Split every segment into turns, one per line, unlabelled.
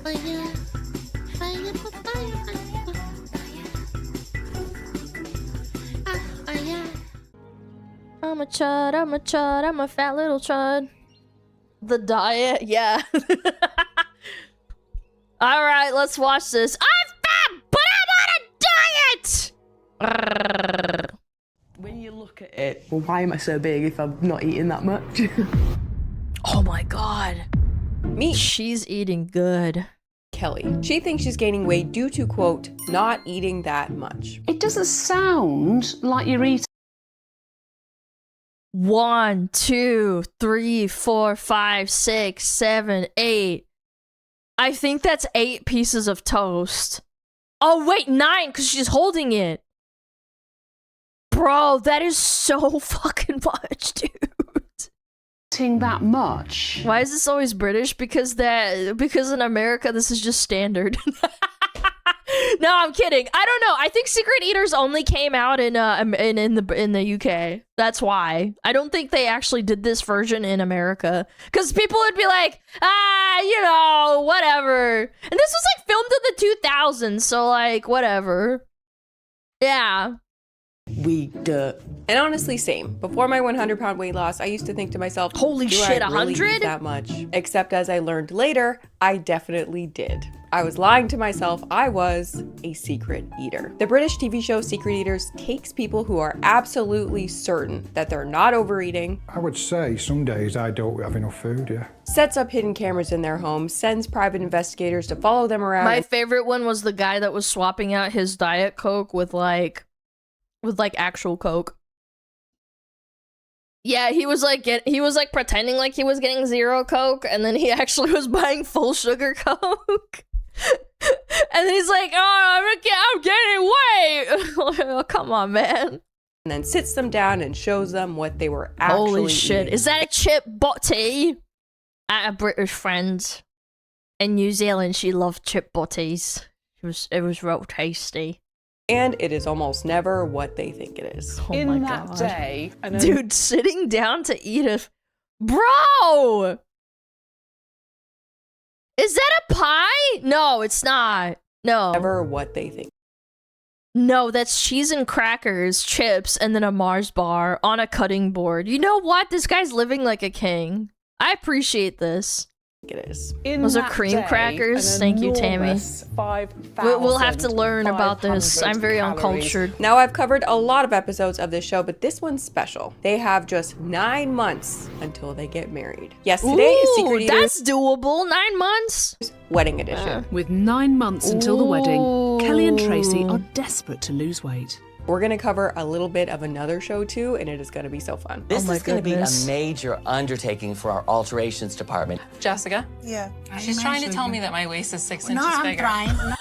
Fire, fire, fire, fire. I'm a chud, I'm a chud, I'm a fat little chud. The diet, yeah. Alright, let's watch this. I'm fat, but I'm on a diet!
When you look at it, well, why am I so big if I'm not eating that much?
Oh my god.
Meet
She's eating good.
Kelly. She thinks she's gaining weight due to, quote, not eating that much.
It doesn't sound like you're eating.
1, 2, 3, 4, 5, 6, 7, 8. I think that's 8 pieces of toast. Oh wait, 9, because she's holding it. Bro, that is so fucking much, dude.
That much.
Why is this always British? Because in America this is just standard. No, I'm kidding. I don't know. I think Secret Eaters only came out in the UK. That's why. I don't think they actually did this version in America. Because people would be like, you know, whatever. And this was like filmed in the 2000s, so like whatever. Yeah.
And honestly, same. Before my 100-pound weight loss, I used to think to myself,
holy shit,
I really
100?
eat that much? Except as I learned later, I definitely did. I was lying to myself. I was a secret eater. The British TV show Secret Eaters takes people who are absolutely certain that they're not overeating.
I would say some days I don't have enough food, yeah.
Sets up hidden cameras in their homes, sends private investigators to follow them around.
My favorite one was the guy that was swapping out his Diet Coke with actual Coke. Yeah, he was like pretending like he was getting 0 Coke, and then he actually was buying full sugar Coke. And then he's like, "Oh, I'm gaining weight." Oh, come on, man.
And then sits them down and shows them what they were actually
Holy shit!
eating.
Is that a chip butty? At a British friend in New Zealand, she loved chip butties. It was real tasty.
And it is almost never what they think it is.
Oh
In
my
that
God.
day, and
Dude, sitting down to eat a... Bro! Is that a pie? No, it's not. No.
Never what they think.
No, that's cheese and crackers, chips, and then a Mars bar on a cutting board. You know what? This guy's living like a king. I appreciate this.
It is.
Those are cream crackers. Thank you, Tammy. We'll have to learn about this. I'm very uncultured.
Now, I've covered a lot of episodes of this show, but this one's special. They have just 9 months until they get married. Yes, today is Secret Eaters
that's doable. 9 months.
Wedding Edition.
With 9 months until the wedding, Kelly and Tracy
Ooh.
are desperate to lose weight.
We're going to cover a little bit of another show too, and it is going to be so fun.
This
Oh my
is going to be a
goodness.
major undertaking for our alterations department.
Jessica?
Yeah.
She's trying to tell me that my waist is 6 inches
No, I'm
bigger.
trying. No.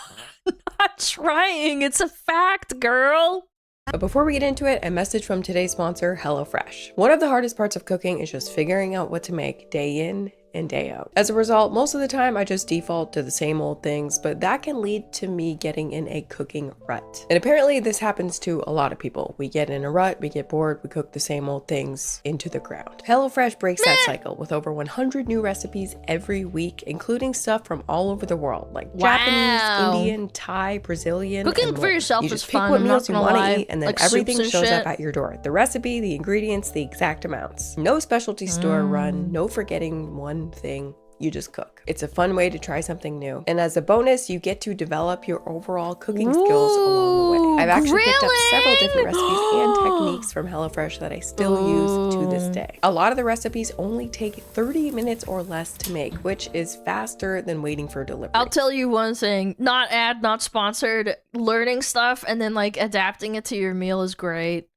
Not trying. It's a fact, girl.
But before we get into it, a message from today's sponsor, HelloFresh. One of the hardest parts of cooking is just figuring out what to make day in and day out. As a result, most of the time I just default to the same old things, but that can lead to me getting in a cooking rut. And apparently this happens to a lot of people. We get in a rut, we get bored, we cook the same old things into the ground. HelloFresh breaks that cycle with over 100 new recipes every week, including stuff from all over the world, like
Wow.
Japanese, Indian, Thai, Brazilian,
Cooking
and
for
more.
yourself
You
is
just pick
fun,
what
I'm
meals
not
you
gonna
want
lie.
to eat, and then
Like
everything
soups and
shows
shit.
up at your door. The recipe, the ingredients, the exact amounts. No specialty store run, no forgetting one thing. You just cook. It's a fun way to try something new. And as a bonus, you get to develop your overall cooking skills along the way. I've actually picked up several different recipes and techniques from HelloFresh that I still use to this day. A lot of the recipes only take 30 minutes or less to make, which is faster than waiting for delivery.
I'll tell you one thing. Not ad, not sponsored. Learning stuff and then like adapting it to your meal is great.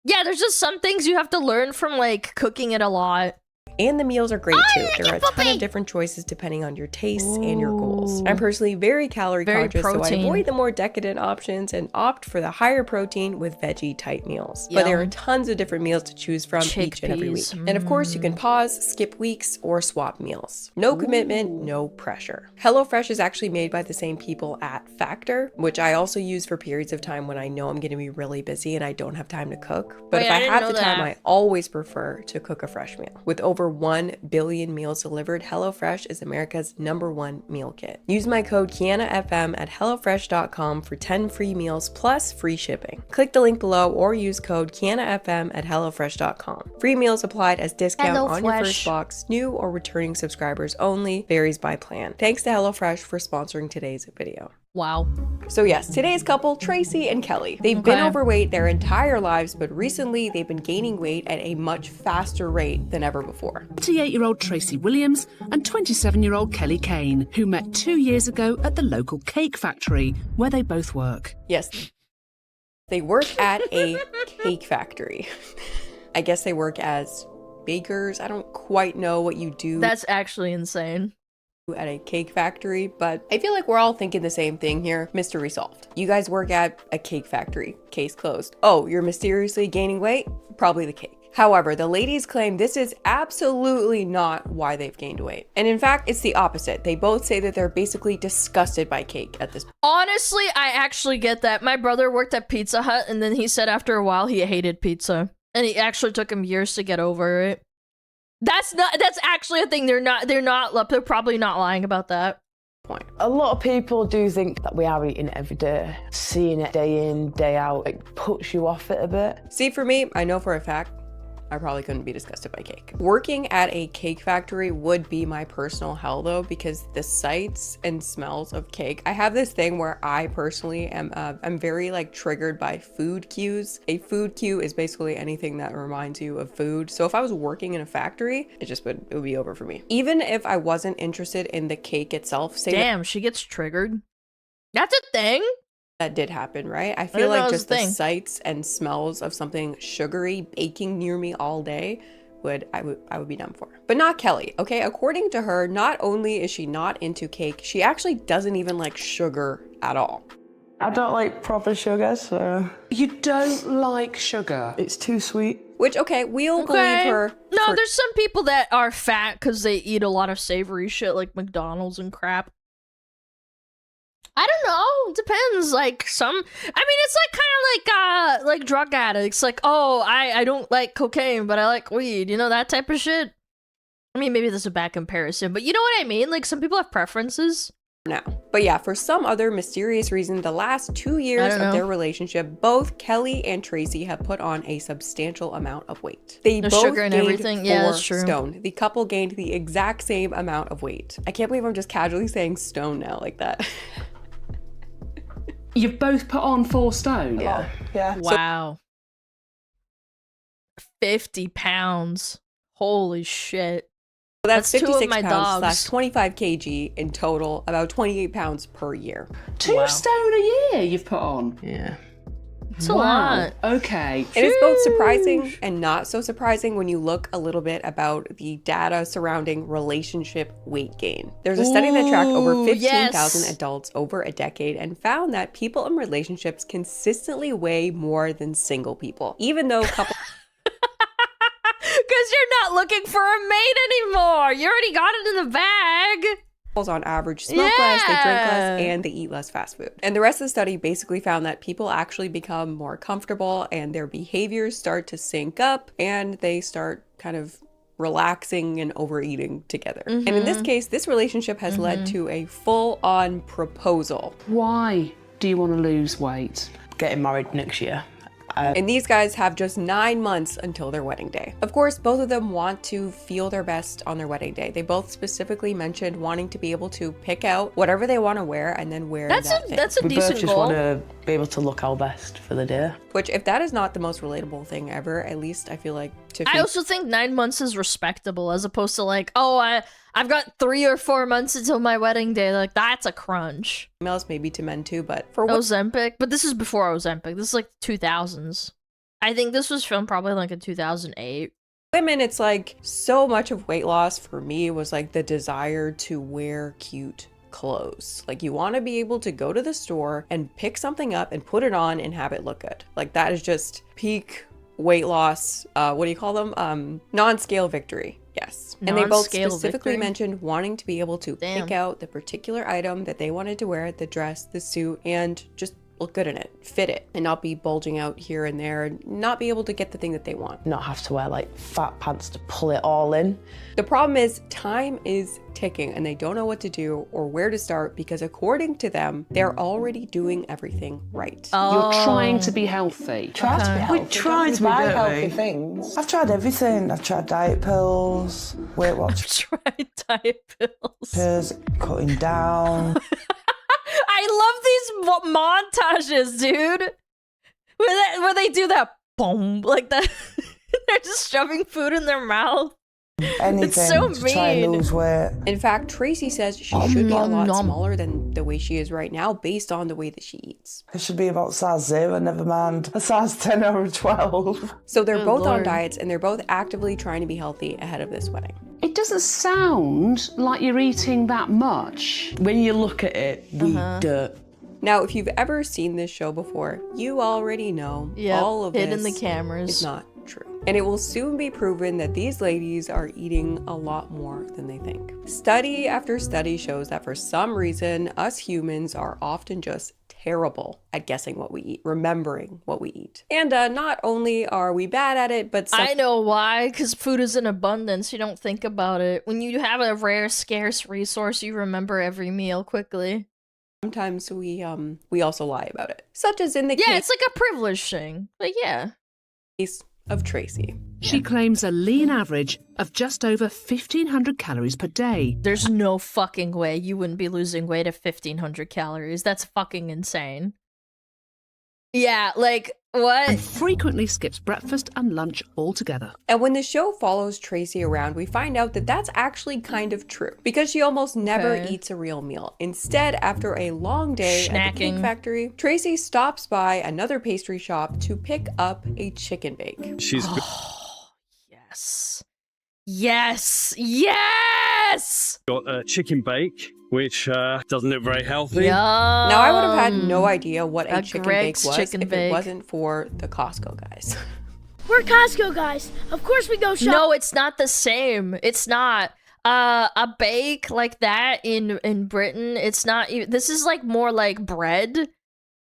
Yeah, there's just some things you have to learn from like cooking it a lot.
And the meals are great too. There are a ton of different choices depending on your tastes and your goals. I'm personally very calorie conscious, so I avoid the more decadent options and opt for the higher protein with veggie type meals. But there are tons of different meals to choose from each and every week.
Chickpeas.
And of course, you can pause, skip weeks, or swap meals. No commitment, no pressure. HelloFresh is actually made by the same people at Factor, which I also use for periods of time when I know I'm going to be really busy and I don't have time to cook. But
Wait,
if
I
I
didn't
have
know
the time,
that.
I always prefer to cook a fresh meal. With over over 1 billion meals delivered, HelloFresh is America's #1 meal kit. Use my code KianaFM at HelloFresh.com for 10 free meals plus free shipping. Click the link below or use code KianaFM at HelloFresh.com. Free meals applied as discount on your first box. New or returning subscribers only. Varies by plan. Thanks to HelloFresh for sponsoring today's video.
Wow.
So yes, today's couple, Tracy and Kelly. They've been overweight their entire lives, but recently they've been gaining weight at a much faster rate than ever before.
28-year-old Tracy Williams and 27-year-old Kelly Kane, who met 2 years ago at the local cake factory where they both work.
Yes, they work at a cake factory. I guess they work as bakers. I don't quite know what you do.
That's actually insane.
At a cake factory, but I feel like we're all thinking the same thing here. Mystery solved. You guys work at a cake factory. Case closed. Oh, you're mysteriously gaining weight? Probably the cake. However, the ladies claim this is absolutely not why they've gained weight. And in fact, it's the opposite. They both say that they're basically disgusted by cake at this point.
Honestly, I actually get that. My brother worked at Pizza Hut, and then he said after a while he hated pizza. And it actually took him years to get over it. That's actually a thing. They're probably not lying about that.
A lot of people do think that we are eating it every day. Seeing it day in, day out, it puts you off it a bit.
See, for me, I know for a fact, I probably couldn't be disgusted by cake. Working at a cake factory would be my personal hell though, because the sights and smells of cake. I have this thing where I personally am I'm very like triggered by food cues. A food cue is basically anything that reminds you of food. So if I was working in a factory, it would be over for me. Even if I wasn't interested in the cake itself.
Damn, she gets triggered. That's a thing.
That did happen, right? I feel like just the sights and smells of something sugary baking near me all day I would be done for. But not Kelly, okay? According to her, not only is she not into cake, she actually doesn't even like sugar at all.
I don't like proper sugar, so...
You don't like sugar?
It's too sweet.
Which, okay, we'll believe her.
No, there's some people that are fat because they eat a lot of savory shit like McDonald's and crap. I don't know. It depends. Like it's like kind of like drug addicts. Like, oh, I don't like cocaine, but I like weed. You know, that type of shit. I mean, maybe that's a bad comparison, but you know what I mean? Like, some people have preferences.
Now, but yeah, for some other mysterious reason, the last 2 years of their relationship, both Kelly and Tracy have put on a substantial amount of weight. They both
sugar and
gained
everything. Yeah, that's true.
stone. The couple gained the exact same amount of weight. I can't believe I'm just casually saying stone now like that.
You've both put on 4 stone?
Yeah. Yeah.
Wow. 50 pounds. Holy shit.
So that's 56
my
pounds
dogs.
slash 25 kg in total, about 28 pounds per year.
2 stone a year you've put on?
Yeah.
It's a lot.
Okay.
It is both surprising and not so surprising when you look a little bit about the data surrounding relationship weight gain. There's a study that tracked over 15,000 adults over a decade and found that people in relationships consistently weigh more than single people, even though couples...
Because you're not looking for a mate anymore. You already got it in the bag.
On average smoke less, they drink less, and they eat less fast food. And the rest of the study basically found that people actually become more comfortable and their behaviors start to sync up and they start kind of relaxing and overeating together. And in this case, this relationship has led to a full-on proposal.
Why do you want to lose weight?
Getting married next year.
And these guys have just 9 months until their wedding day. Of course, both of them want to feel their best on their wedding day. They both specifically mentioned wanting to be able to pick out whatever they want to wear and then wear that thing.
That's a
We
decent
both just
goal.
want to be able to look our best for the day.
Which, if that is not the most relatable thing ever, at least I feel like
I also think 9 months is respectable as opposed to like, oh, I've got 3 or 4 months until my wedding day. Like, that's a crunch.
females, maybe to men too, but for
Ozempic, but this is before Ozempic. This is like 2000s. I think this was filmed probably like in 2008.
women, it's like so much of weight loss for me was like the desire to wear cute clothes. Like, you want to be able to go to the store and pick something up and put it on and have it look good. Like, that is just peak weight loss. What do you call them? Non-scale victory. Yes. And they both specifically mentioned wanting to be able to pick out the particular item that they wanted to wear, the dress, the suit, and just look good in it, fit it, and not be bulging out here and there, and not be able to get the thing that they want.
Not have to wear like fat pants to pull it all in.
The problem is time is ticking and they don't know what to do or where to start because according to them, they're already doing everything right.
You're trying to be healthy.
Try to be healthy.
We try to be
buy
dirty.
healthy things.
I've tried everything. I've tried diet pills, Weight Watchers,
Try diet pills.
cutting down.
I love these montages, dude. Where they do that boom like that. They're just shoving food in their mouth.
Anything
It's so
to try and
mean.
lose weight.
In fact, Tracy says she should be a lot smaller than the way she is right now based on the way that she eats.
It should be about size 0, never mind a size 10 or a 12.
So they're both on
Lord.
diets and they're both actively trying to be healthy ahead of this wedding.
It doesn't sound like you're eating that much.
When you look at it, we dirt.
Now, if you've ever seen this show before, you already know all of
hidden
this
the cameras.
is not true. And it will soon be proven that these ladies are eating a lot more than they think. Study after study shows that for some reason, us humans are often just terrible at guessing what we eat, remembering what we eat. And not only are we bad at it, but
I know why, because food is in abundance. You don't think about it. When you have a rare, scarce resource, you remember every meal quickly.
sometimes we also lie about it. Such as in the
Yeah, it's like a privilege thing. But yeah.
case of Tracy.
She claims a lean average of just over 1,500 calories per day.
There's no fucking way you wouldn't be losing weight at 1,500 calories. That's fucking insane. Yeah, like, what?
And frequently skips breakfast and lunch altogether.
And when the show follows Tracy around, we find out that that's actually kind of true because she almost never eats a real meal. Instead, after a long day at the cake
Snacking.
factory, Tracy stops by another pastry shop to pick up a chicken bake.
She's
Yes. Yes. Yes!
got a chicken bake, which doesn't look very healthy.
Yum.
Now, I would have had no idea what a
a
chicken
Greg's
bake was
chicken
if
bake.
it wasn't for the Costco guys.
We're Costco guys. Of course we go shop.
No, it's not the same. It's not. A bake like that in Britain, it's not even, this is like more like bread.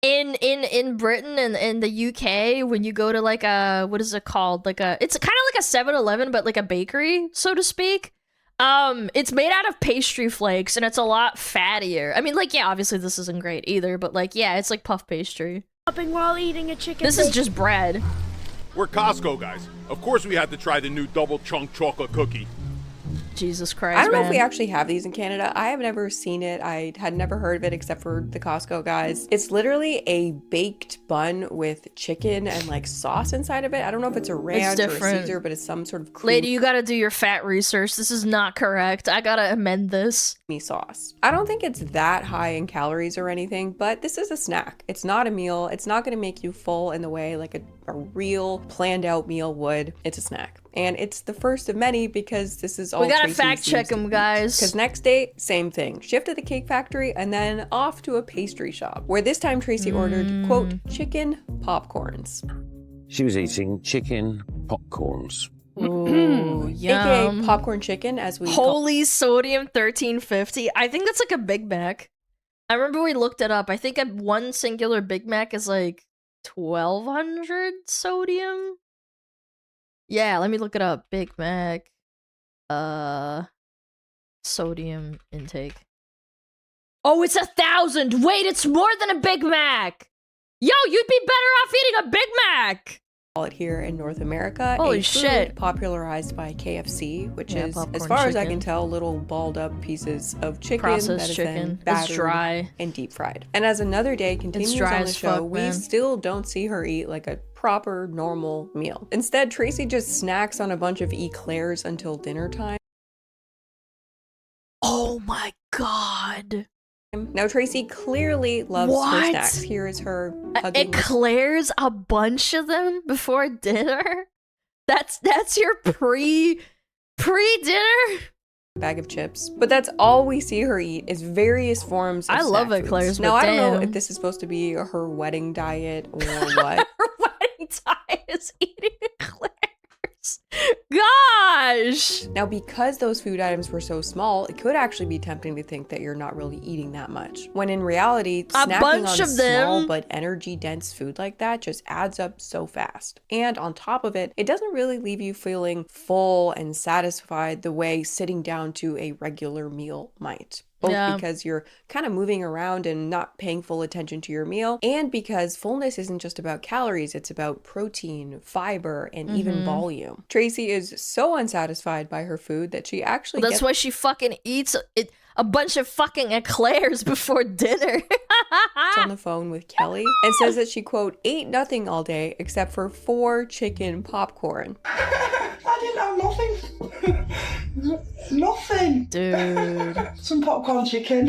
In Britain and in the UK, when you go to like a, what is it called? Like a, it's kind of like a 7-Eleven, but like a bakery, so to speak. It's made out of pastry flakes and it's a lot fattier. I mean, like, yeah, obviously this isn't great either, but like, yeah, it's like puff pastry.
Shopping while eating a chicken
This is
bake.
just bread.
We're Costco guys. Of course we had to try the new double chunk chocolate cookie.
Jesus Christ,
I don't know if
man.
we actually have these in Canada. I have never seen it. I had never heard of it except for the Costco guys. It's literally a baked bun with chicken and like sauce inside of it. I don't know if it's a ranch or a
different.
Caesar, but it's some sort of
Lady, you gotta do your fat research. This is not correct. I gotta amend this.
creamy sauce. I don't think it's that high in calories or anything, but this is a snack. It's not a meal. It's not going to make you full in the way like a real planned out meal would. It's a snack. And it's the first of many because this is all
We gotta
Tracy
fact check
seems to
them,
eat.
guys.
Because next day, same thing. Shift to the cake factory and then off to a pastry shop where this time Tracy ordered, quote, chicken popcorns.
She was eating chicken popcorns.
Ooh, yum.
AKA popcorn chicken as we
Holy sodium 1350. I think that's like a Big Mac. I remember we looked it up. I think one singular Big Mac is like 1,200 sodium. Yeah, let me look it up. Big Mac. Sodium intake. Oh, it's 1,000. Wait, it's more than a Big Mac. Yo, you'd be better off eating a Big Mac.
call it here in North America.
Holy
a food
shit.
popularized by KFC, which
Yeah,
is,
popcorn
as far as I
chicken.
can tell, little balled up pieces of chicken
Processed
that is then
chicken. It's
battered
dry.
and deep fried. And as another day continues
dry
on the
as
show,
fuck,
we
man.
still don't see her eat like a proper normal meal. Instead, Tracy just snacks on a bunch of eclairs until dinner time.
Oh my god.
Now Tracy clearly loves her
What?
snacks. Here is her hugging
Eclairs, a bunch of them before dinner? That's your pre-dinner?
bag of chips. But that's all we see her eat is various forms of
I love
snack foods.
eclairs,
Now
but
I don't know
damn.
if this is supposed to be her wedding diet or what.
Her wedding tie is eating eclairs. God! gosh.
Now, because those food items were so small, it could actually be tempting to think that you're not really eating that much. When in reality, snacking
bunch
on
of
small
them.
but energy-dense food like that just adds up so fast. And on top of it, it doesn't really leave you feeling full and satisfied the way sitting down to a regular meal might. Both because you're kind of moving around and not paying full attention to your meal, and because fullness isn't just about calories, it's about protein, fiber, and even volume. Tracy is so unsatisfied by her food that she actually
That's why she fucking eats a bunch of fucking eclairs before dinner.
on the phone with Kelly and says that she, quote, ate nothing all day except for 4 chicken popcorn.
I didn't have nothing. Nothing.
Dude.
Some popcorn chicken.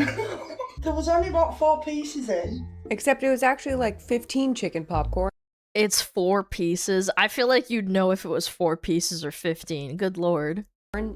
There was only about 4 pieces in.
Except it was actually like 15 chicken popcorn.
It's 4 pieces. I feel like you'd know if it was 4 pieces or 15. Good lord.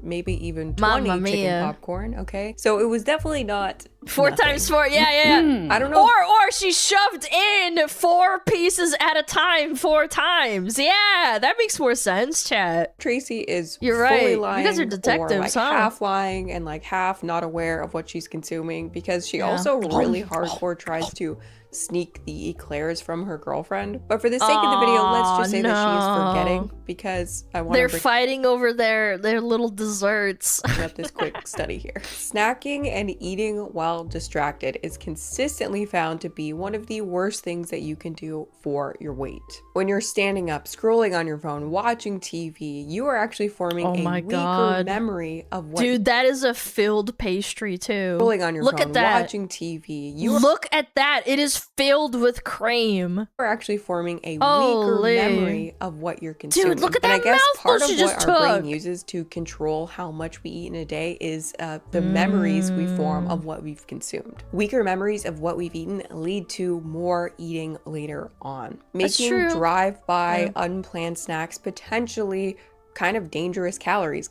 Maybe even 20 chicken popcorn, okay? So it was definitely not
4 times 4, yeah.
I don't know.
Or she shoved in 4 pieces at a time 4 times. Yeah, that makes more sense, chat.
Tracy is
You're
fully
right.
lying,
You guys are
or
detectives,
like
huh?
half lying and like half not aware of what she's consuming, because she also really hardcore tries to sneak the eclairs from her girlfriend. But for the sake of the video, let's just say that she is forgetting, because I want
They're fighting over their little desserts.
up this quick study here. Snacking and eating while distracted is consistently found to be one of the worst things that you can do for your weight. When you're standing up, scrolling on your phone, watching TV, you are actually forming a weaker memory of what—
Dude, that is a filled pastry too.
Scrolling on your
Look
phone,
at that.
watching TV.
Look at that. It is filled with cream.
We're actually forming a
Holy.
weaker memory of what you're consuming.
Dude, look at
and
that
I guess
mouthful
part of
she
what
just
our brain
took.
uses to control how much we eat in a day is the memories we form of what we've consumed. Weaker memories of what we've eaten lead to more eating later on, making drive-by unplanned snacks potentially kind of dangerous calories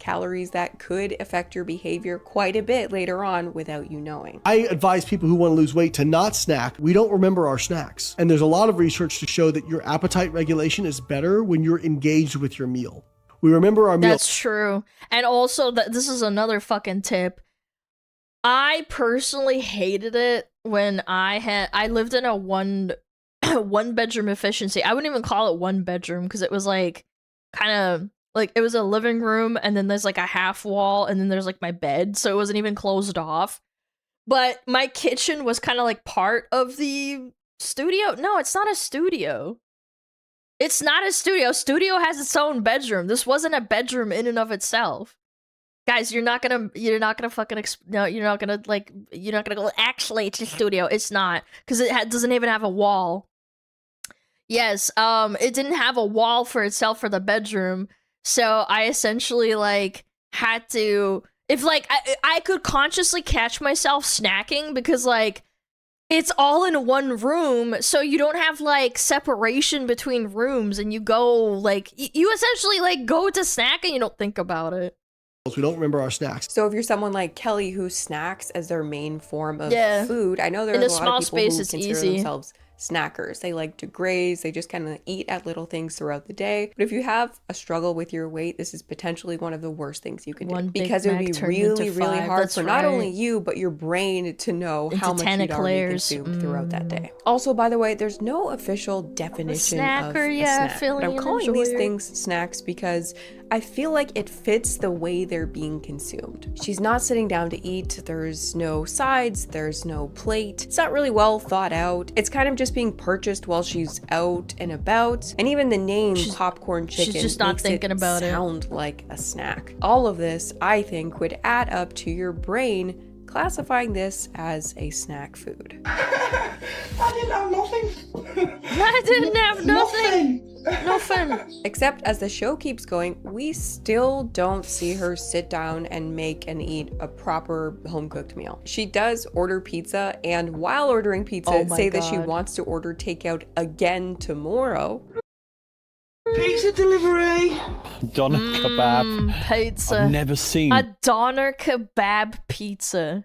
that could affect your behavior quite a bit later on without you knowing.
I advise people who want to lose weight to not snack. We don't remember our snacks. And there's a lot of research to show that your appetite regulation is better when you're engaged with your meal. We remember our meal.
That's true. And also, this is another fucking tip. I personally hated it when I lived in a one bedroom efficiency. I wouldn't even call it 1 bedroom because it was like kind of like it was a living room and then there's like a half wall and then there's like my bed, so it wasn't even closed off. But my kitchen was kind of like part of the studio. No, it's not a studio. It's not a studio. Studio has its own bedroom. This wasn't a bedroom in and of itself. Guys, you're not gonna fucking you're not gonna go, actually it's a studio. It's not, because it doesn't even have a wall. Yes, it didn't have a wall for itself for the bedroom, so I essentially like had to, if like I could consciously catch myself snacking because like it's all in one room, so you don't have like separation between rooms, and you go like you essentially like go to snack and you don't think about it.
We don't remember our snacks.
So if you're someone like Kelly who snacks as their main form of food, I know
In
there's
a
a lot
small
of people
space,
who
it's
consider
easy.
themselves snackers. They like to graze, they just kind of eat at little things throughout the day. But if you have a struggle with your weight, this is potentially one of the worst things you can do, because it would be really, really hard for not only you, but your brain to know how much you'd already consumed throughout that day. Also, by the way, there's no official definition of a snack. But I'm calling these things snacks because I feel like it fits the way they're being consumed. She's not sitting down to eat, there's no sides, there's no plate. It's not really well thought out. It's kind of just being purchased while she's out and about. And even the name popcorn chicken
she's just not
makes
thinking about it.
sound like a snack. All of this, I think, would add up to your brain classifying this as a snack food.
I didn't have nothing.
I didn't have nothing. Nothing.
Except as the show keeps going, we still don't see her sit down and make and eat a proper home-cooked meal. She does order pizza, and while ordering pizza, say that she wants to order takeout again tomorrow.
Pizza delivery.
Doner kebab.
Pizza.
I've never seen
a doner kebab pizza.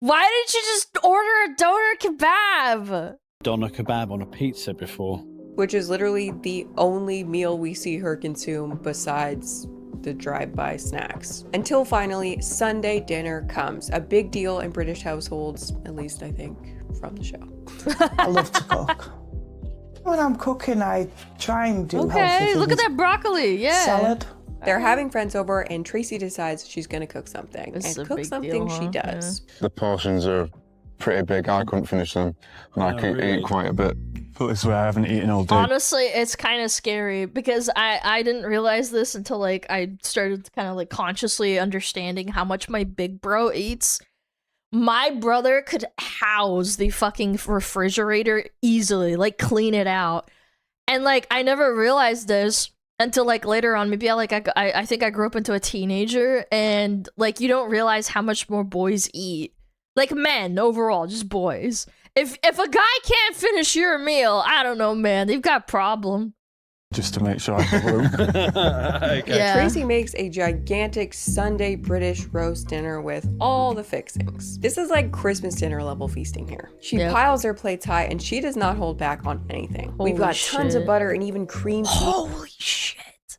Why didn't you just order a doner kebab?
doner kebab on a pizza before.
Which is literally the only meal we see her consume besides the drive-by snacks. Until finally, Sunday dinner comes. A big deal in British households, at least I think from the show.
I love to cook. When I'm cooking, I try and do healthy
Okay,
things.
look at that broccoli. Yeah.
Salad.
They're having friends over and Tracy decides she's gonna cook something.
This is a
And cook
big
something
deal,
she
huh?
does.
The portions are pretty big. I couldn't finish them, and I could eat quite a bit.
Put it this way, I haven't eaten all day.
Honestly, it's kind of scary because I didn't realize this until like I started kind of like consciously understanding how much my big bro eats. My brother could house the fucking refrigerator easily, like clean it out. And like I never realized this until like later on. Maybe I think I grew up into a teenager, and like you don't realize how much more boys eat. Like men overall, just boys. If a guy can't finish your meal, I don't know, man. They've got a problem.
Just to make sure I have room. Okay.
Yeah.
Tracy makes a gigantic Sunday British roast dinner with all the fixings. This is like Christmas dinner level feasting here. She piles her plates high and she does not hold back on anything. We've got tons of butter and even cream cheese.
Holy shit.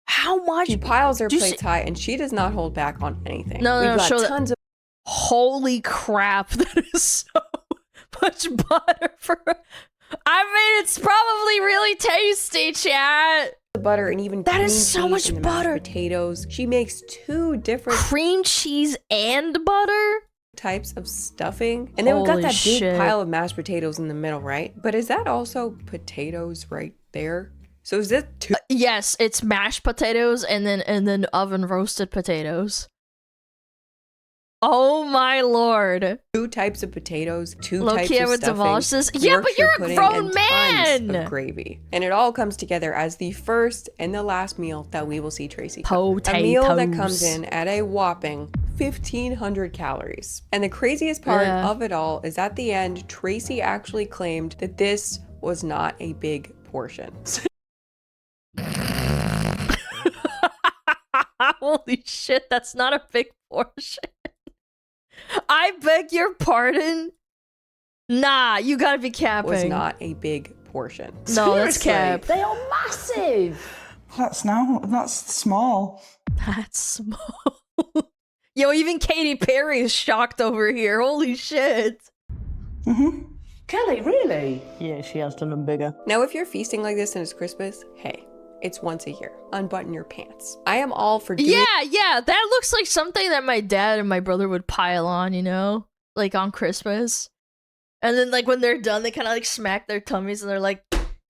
How much?
She piles her plates high and she does not hold back on anything.
No,
We've got
show
tons of
Holy crap, that is so much butter for... I mean, it's probably really tasty, chat.
butter and even
that
cream
is so
cheese
much
and the
butter.
mashed potatoes. She makes 2 different
cream cheese and butter
types of stuffing. And then we've got
Holy
that big
shit.
pile of mashed potatoes in the middle, right? But is that also potatoes right there? So is it 2?
Yes, it's mashed potatoes and then oven roasted potatoes. Oh my lord.
2 types of potatoes, 2
Low
types
key, I
of
would demolish
stuffing,
this. Yeah, but
Yorkshire
you're a
pudding,
grown
and
man!
tons of gravy. And it all comes together as the first and the last meal that we will see Tracy cook. A meal that comes in at a whopping 1,500 calories. And the craziest part of it all is at the end, Tracy actually claimed that this was not a big portion.
Holy shit, that's not a big portion. I beg your pardon? Nah, you gotta be capping.
Was not a big portion.
No, that's cap.
They are massive.
That's small.
That's small. Yo, even Katy Perry is shocked over here. Holy shit.
Kelly, really? Yeah, she has done them bigger.
Now, if you're feasting like this and it's Christmas, hey, it's once a year. Unbutton your pants. I am all for doing
Yeah, that looks like something that my dad and my brother would pile on, you know? Like on Christmas. And then like when they're done, they kind of like smack their tummies and they're like,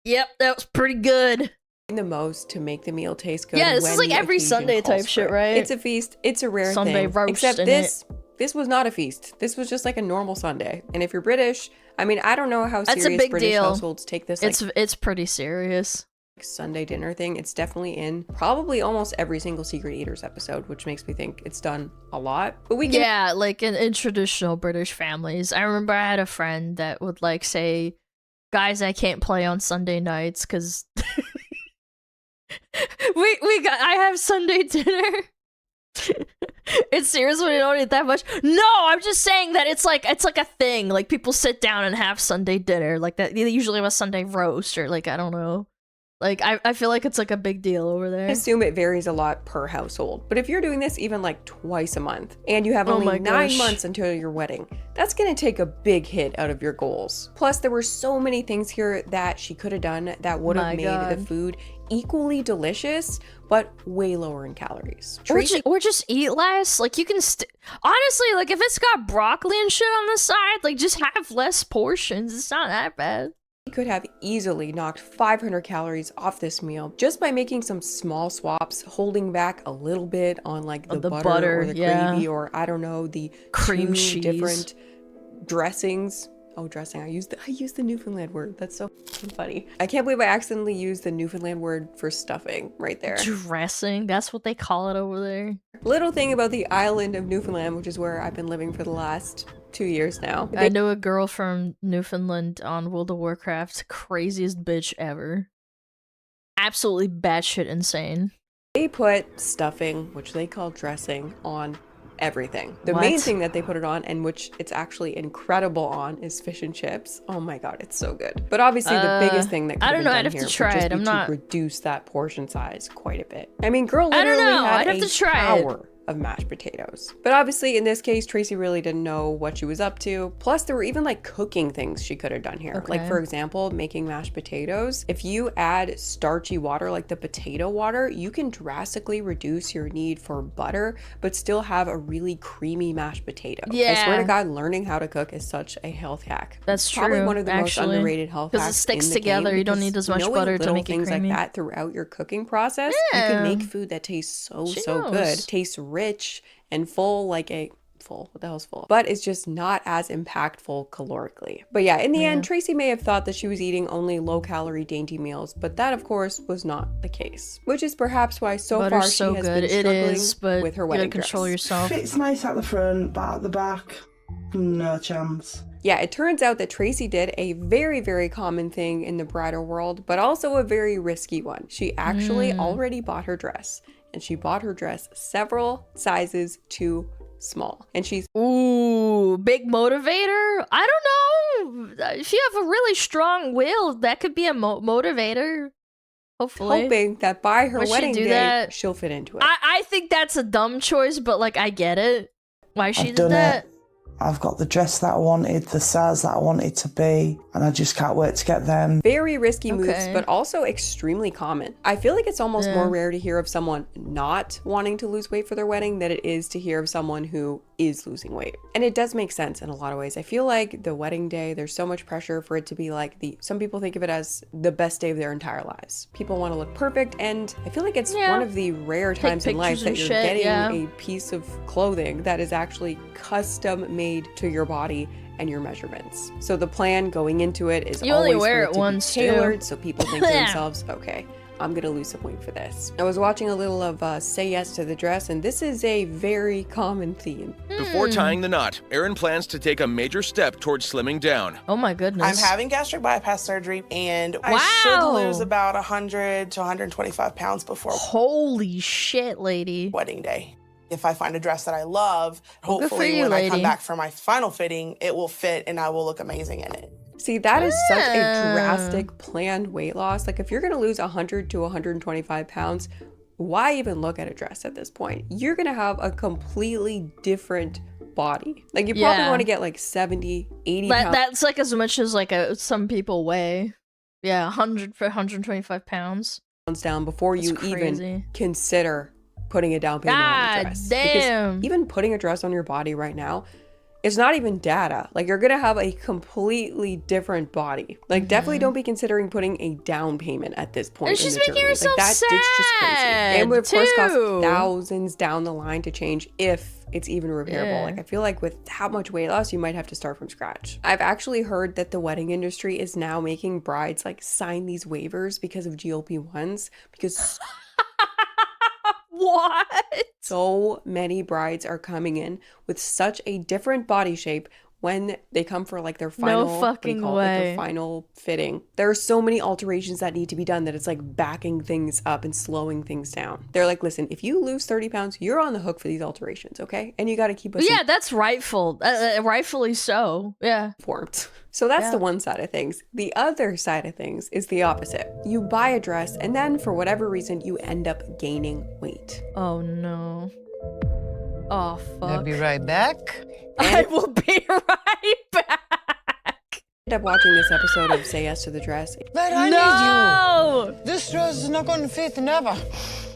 yep, that was pretty good.
the most to make the meal taste good.
Yeah, this
when
is like
the
every
occasion
Sunday
calls
type
for
shit,
it.
right?
It's a feast. It's a rare
Sunday
thing.
roast
Except
in
this was not a feast. This was just like a normal Sunday. And if you're British, I mean, I don't know how
That's
serious
a big
British
deal.
households take this. Like,
It's pretty serious.
Sunday dinner thing. It's definitely in probably almost every single Secret Eaters episode, which makes me think it's done a lot. But we can
Yeah, like in traditional British families. I remember I had a friend that would like say, guys, I can't play on Sunday nights because I have Sunday dinner. It's serious when you don't eat that much. No, I'm just saying that it's like a thing. Like people sit down and have Sunday dinner. Like that they usually have a Sunday roast or like I don't know. Like I feel like it's like a big deal over there.
I assume it varies a lot per household. But if you're doing this even like twice a month and you have
Oh
only
my
9
gosh.
months until your wedding, that's gonna take a big hit out of your goals. Plus, there were so many things here that she could have done that would
My
have made the
God.
food equally delicious, but way lower in calories.
Or just eat less. Like you can honestly, like if it's got broccoli and shit on the side, like just have less portions. It's not that bad.
Could have easily knocked 500 calories off this meal just by making some small swaps, holding back a little bit on like the butter or the gravy, or I don't know, the
Cream
2
cheese.
different dressings. Oh, dressing. I used the Newfoundland word. That's so funny. I can't believe I accidentally used the Newfoundland word for stuffing right there.
Dressing, that's what they call it over there.
Little thing about the island of Newfoundland, which is where I've been living for the last 2 years now.
I know a girl from Newfoundland on World of Warcraft, craziest bitch ever. Absolutely batshit insane.
They put stuffing, which they call dressing, on everything. The
What?
main thing that they put it on, and which it's actually incredible on, is fish and chips. Oh my god, it's so good. But obviously the biggest thing that could
I
have
don't
been
know,
done
I'd have
here
to
would
try
just
it.
be
I'm
to
not-
reduce that portion size quite a bit. I mean, girl
I don't
literally
know.
had
I'd have
a
to try it.
tower of mashed potatoes. But obviously in this case, Tracy really didn't know what she was up to. Plus there were even like cooking things she could have done here. Like
Okay.
for example, making mashed potatoes. If you add starchy water, like the potato water, you can drastically reduce your need for butter, but still have a really creamy mashed potato. I swear to
Yeah.
God, learning how to cook is such a health hack.
That's
Probably
true,
one of the most
actually.
underrated health hacks.
'Cause it sticks
in the
together,
game,
you don't
because
need as much
knowing
butter to
little
make it
things
creamy.
like that throughout your cooking process, you
Yeah.
can make food that tastes so
knows.
good, tastes rich and full, like a full, what the hell's full? But it's just not as impactful calorically. But yeah, in the end, Tracy may have thought that she was eating only low-calorie dainty meals, but that of course was not the case. Which is perhaps why so
Butter's
far
so
she has
good.
been
It
struggling
is, but
with her
you gotta
wedding
control
dress.
yourself.
Fits nice at the front, but at the back, no chance.
Yeah, it turns out that Tracy did a very, very common thing in the bridal world, but also a very risky one. She actually already bought her dress, and she bought her dress several sizes too small. And she's
Ooh, big motivator? I don't know. If you have a really strong will, that could be a motivator. Hopefully.
hoping that by her
Would she
wedding
do
day,
that?
she'll fit into it.
I think that's a dumb choice, but like I get it. Why she
I've
did
done
that.
it. I've got the dress that I wanted, the size that I wanted to be, and I just can't wait to get them.
Very risky moves,
Okay.
but also extremely common. I feel like it's almost
Yeah.
more rare to hear of someone not wanting to lose weight for their wedding than it is to hear of someone who is losing weight. And it does make sense in a lot of ways. I feel like the wedding day, there's so much pressure for it to be like some people think of it as the best day of their entire lives. People want to look perfect, and I feel like it's one of the rare
Take
times in life
pictures
that
and
you're
shit,
getting
yeah.
a piece of clothing that is actually custom made to your body and your measurements. So the plan going into it is
You only
always
wear
for
it
to be
once, too.
tailored, so people think to themselves, okay, I'm gonna lose some weight for this. I was watching a little of Say Yes to the Dress, and this is a very common theme.
Before tying the knot, Erin plans to take a major step towards slimming down.
Oh my goodness.
I'm having gastric bypass surgery, and I
Wow.
should lose about 100 to 125 pounds before
Holy shit, lady.
wedding day. If I find a dress that I love,
Well, good for
hopefully
you,
when I come
lady.
back for my final fitting, it will fit and I will look amazing in it.
See, that is such a
Yeah.
drastic planned weight loss. Like if you're gonna lose 100 to 125 pounds, why even look at a dress at this point? You're gonna have a completely different body. Like you probably
Yeah.
want to get like 70, 80 pounds.
That's like as much as like some people weigh. Yeah, 100 for 125 pounds.
Down before you
That's
even
crazy.
consider putting a down payment on
God
a dress.
damn.
Because even putting a dress on your body right now, it's not even data. Like you're gonna have a completely different body. Like definitely don't be considering putting a down payment at this point.
And
in
she's
the
making
journey.
herself
it's just crazy. And would of course cost
too.
thousands down the line to change if it's even repairable.
Yeah.
Like I feel like with that much weight loss, you might have to start from scratch. I've actually heard that the wedding industry is now making brides like sign these waivers because of GLP-1s because
What?
so many brides are coming in with such a different body shape when they come for like their final,
No
what do you
fucking
call it, like,
way.
their final fitting. There are so many alterations that need to be done that it's like backing things up and slowing things down. They're like, listen, if you lose 30 pounds, you're on the hook for these alterations, okay? And you got to keep us
Yeah, that's rightful. Rightfully so. Yeah.
informed. So that's
Yeah.
the one side of things. The other side of things is the opposite. You buy a dress and then for whatever reason, you end up gaining weight.
Oh no. Oh fuck.
I'll be right back.
I will be right back.
End up watching this episode of Say Yes to the Dress.
But I
No!
need you. This dress is not going to fit never.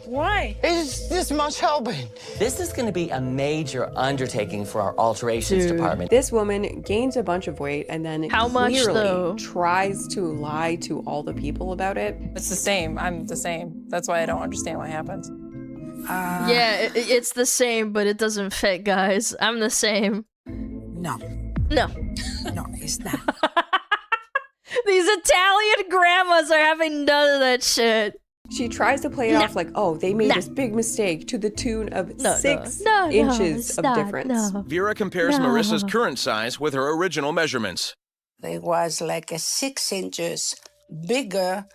Why?
It's this much helping.
This is going to be a major undertaking for our alterations
Dude.
department.
This woman gains a bunch of weight and then
How much,
clearly
though?
tries to lie to all the people about it.
It's the same. I'm the same. That's why I don't understand what happens.
Yeah, it's the same, but it doesn't fit, guys. I'm the same.
No.
No.
No, it's not.
These Italian grandmas are having none of that shit.
She tries to play it
No.
off like, oh, they made
No.
this big mistake to the tune of
No, no.
6
No, no,
inches
it's
of
not,
difference.
no.
Vera compares
No.
Marissa's current size with her original measurements.
It was like a 6 inches bigger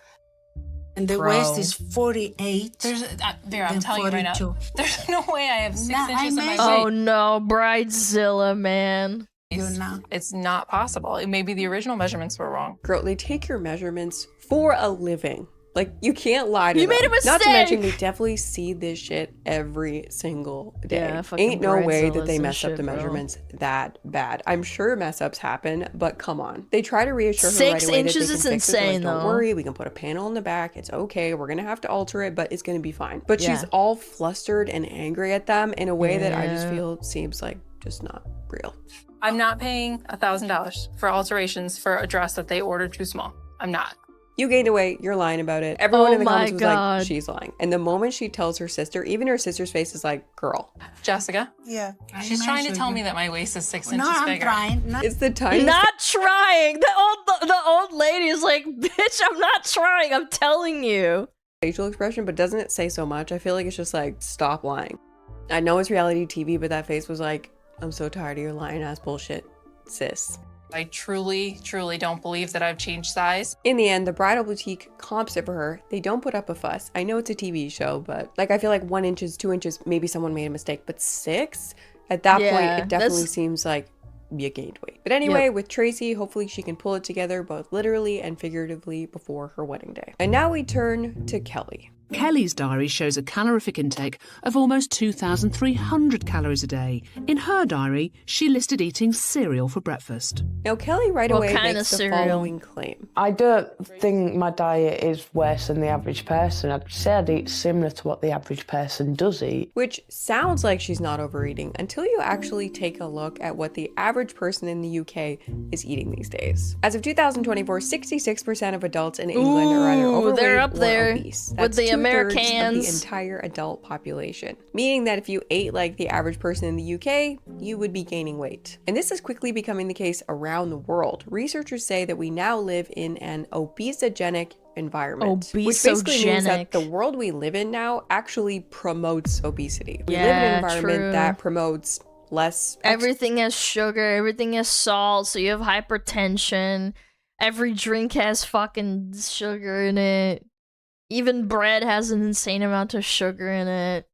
And the waist is 48.
There's there, I'm telling you right now.
42.
There's no way I have 6
Nah,
inches in my waist.
Oh no, Bridezilla, man.
It's not possible. Maybe the original measurements were wrong.
Girl, they take your measurements for a living. Like, you can't lie to them.
You made a mistake!
Not to mention, they definitely see this shit every single day.
Yeah, fucking
Ain't no way that
Bridezillas
they
and
mess up
shit,
the
bro.
measurements that bad. I'm sure mess ups happen, but come on. They try to reassure her
6
right away
inches
that they
is
can fix it. They're
insane,
like, don't
though.
worry, we can put a panel in the back. It's okay. We're gonna have to alter it, but it's gonna be fine. But she's
Yeah.
all flustered and angry at them in a way that I just
Yeah.
feel seems like just not real.
I'm not paying $1,000 for alterations for a dress that they ordered too small. I'm not.
You gained weight, you're lying about it. Everyone
Oh
in the
my
comments was
God.
like, she's lying. And the moment she tells her sister, even her sister's face is like, girl.
Jessica?
Yeah.
She's trying to tell me that my waist is 6 inches
No, I'm
bigger.
trying. No.
It's the tiniest.
Not trying. The old lady is like, bitch, I'm not trying. I'm telling you.
facial expression, but doesn't it say so much? I feel like it's just like, stop lying. I know it's reality TV, but that face was like, I'm so tired of your lying ass bullshit, sis.
I truly, truly don't believe that I've changed size.
In the end, the bridal boutique comps it for her. They don't put up a fuss. I know it's a TV show, but like, I feel like 1 inch, 2 inches, maybe someone made a mistake, but 6? At that
Yeah,
point, it definitely
that's-
seems like you gained weight. But anyway,
Yep.
with Tracy, hopefully she can pull it together both literally and figuratively before her wedding day. And now we turn to Kelly.
Kelly's diary shows a calorific intake of almost 2,300 calories a day. In her diary, she listed eating cereal for breakfast.
Now, Kelly right
What
away
kind
makes
of
the
cereal?
following claim.
I don't think my diet is worse than the average person. I'd say I'd eat similar to what the average person does eat.
Which sounds like she's not overeating until you actually take a look at what the average person in the UK is eating these days. As of 2024, 66% of adults in England are either
Ooh,
overweight
they're up
or
there
obese.
with
That's
the
2/3
Americans.
of the entire adult population. Meaning that if you ate like the average person in the UK, you would be gaining weight. And this is quickly becoming the case around the world. Researchers say that we now live in an obesogenic environment, which basically means that the world we live in now actually promotes obesity. We live in an environment
true.
that promotes less
Everything has sugar, everything has salt, so you have hypertension. Every drink has fucking sugar in it. Even bread has an insane amount of sugar in it.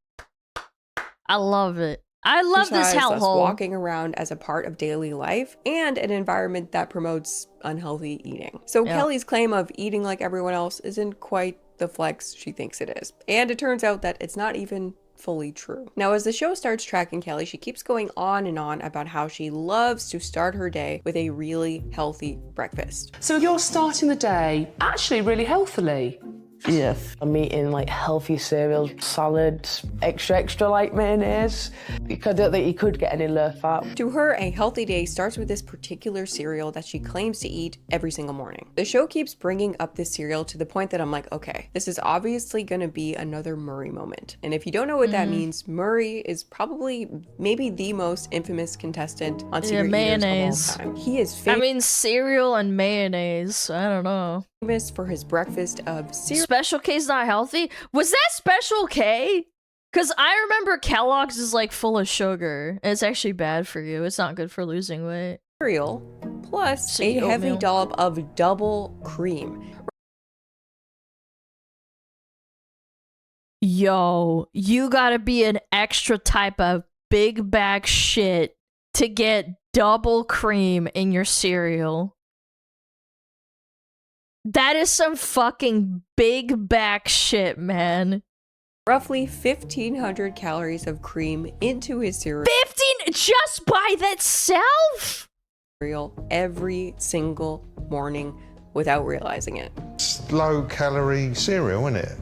I love it. I love this
exercise, us
hellhole.
walking around as a part of daily life, and an environment that promotes unhealthy eating. So
Yeah.
Kelly's claim of eating like everyone else isn't quite the flex she thinks it is. And it turns out that it's not even fully true. Now, as the show starts tracking Kelly, she keeps going on and on about how she loves to start her day with a really healthy breakfast.
So you're starting the day actually really healthily.
Yes. I'm eating like healthy cereals, salads, extra like mayonnaise. I don't think you could get any low fat.
To her, a healthy day starts with this particular cereal that she claims to eat every single morning. The show keeps bringing up this cereal to the point that I'm like, okay, this is obviously gonna be another Murray moment. And if you don't know what that means, Murray is probably maybe the most infamous contestant on Secret
mayonnaise.
Eaters of all time. He is
I mean, cereal and mayonnaise. I don't know.
famous for his breakfast of cereal.
Special K's not healthy? Was that Special K? Because I remember Kellogg's is like full of sugar. And it's actually bad for you. It's not good for losing weight.
Plus
So
a
you
heavy
oatmeal.
dollop of double cream.
Yo, you gotta be an extra type of big bag shit to get double cream in your cereal. That is some fucking big back shit, man.
Roughly 1,500 calories of cream into his cereal
15 just by that self?
every single morning without realizing it.
Low calorie cereal, isn't it?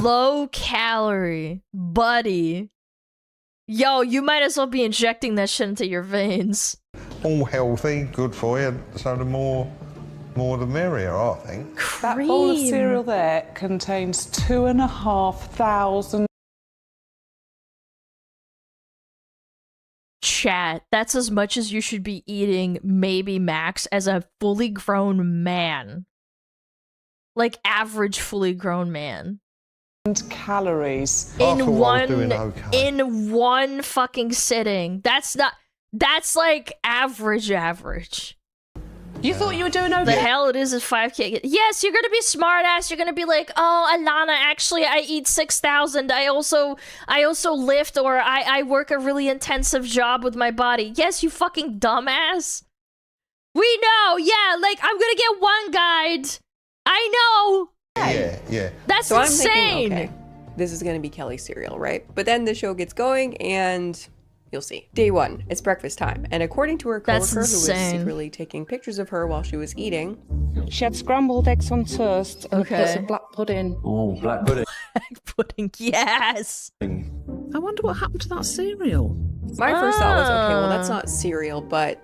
Low calorie, buddy. Yo, you might as well be injecting that shit into your veins.
All healthy, good for you. So the more the merrier, I think.
That bowl of cereal there contains 2,500.
Chat, that's as much as you should be eating, maybe max, as a fully grown man. Like average fully grown man.
Calories.
In one fucking sitting. That's like average.
You thought you were doing okay?
The hell it is 5K. Yes, you're gonna be smart ass. You're gonna be like, oh, Alana, actually, I eat 6,000. I also lift, or I work a really intensive job with my body. Yes, you fucking dumbass. We know. Yeah, like I'm gonna get one guide. I know.
Yeah.
That's
So
insane.
I'm thinking, okay, this is gonna be Kelly's cereal, right? But then the show gets going and you'll see. Day 1, it's breakfast time. And according to her coworker who was secretly taking pictures of her while she was eating,
She had scrambled eggs on toast and
Okay.
some black pudding.
Oh, black pudding.
Pudding, yes.
I wonder what happened to that cereal.
my first thought was, okay, well, that's not cereal, but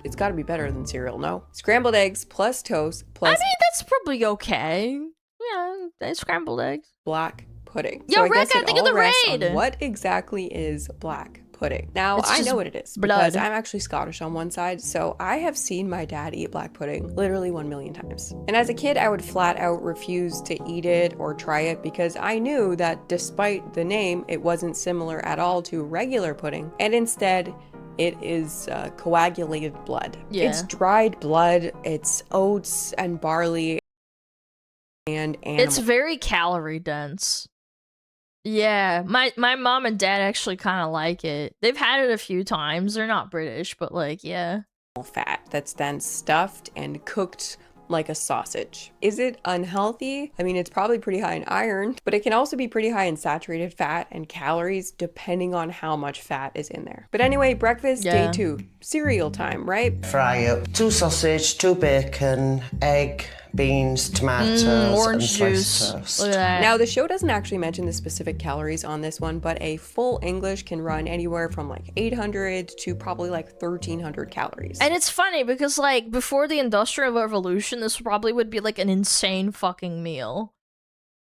it's gotta be better than cereal, no? Scrambled eggs plus toast plus
I mean, that's probably okay. Yeah, they scrambled eggs.
black pudding.
Yo,
so I
Rick,
guess
I
it
think of
all
the
rests on
raid.
what exactly is black pudding? Now,
It's
I
just
know what it is
blood.
because I'm actually Scottish on one side, so I have seen my dad eat black pudding literally 1 million times. And as a kid, I would flat out refuse to eat it or try it because I knew that despite the name, it wasn't similar at all to regular pudding, and instead, it is coagulated blood.
Yeah.
It's dried blood, it's oats and barley and animal.
It's very calorie dense. Yeah, my mom and dad actually kind of like it. They've had it a few times. They're not British, but like, yeah.
Fat that's then stuffed and cooked like a sausage. Is it unhealthy? I mean, it's probably pretty high in iron, but it can also be pretty high in saturated fat and calories depending on how much fat is in there. But anyway, breakfast, day 2, cereal time, right?
Fry up 2 sausage, 2 bacon, egg, beans, tomatoes,
orange
and sliced
juice.
toast.
Look at that.
Now, the show doesn't actually mention the specific calories on this one, but a full English can run anywhere from like 800 to probably like 1,300 calories.
And it's funny because like before the Industrial Revolution, this probably would be like an insane fucking meal.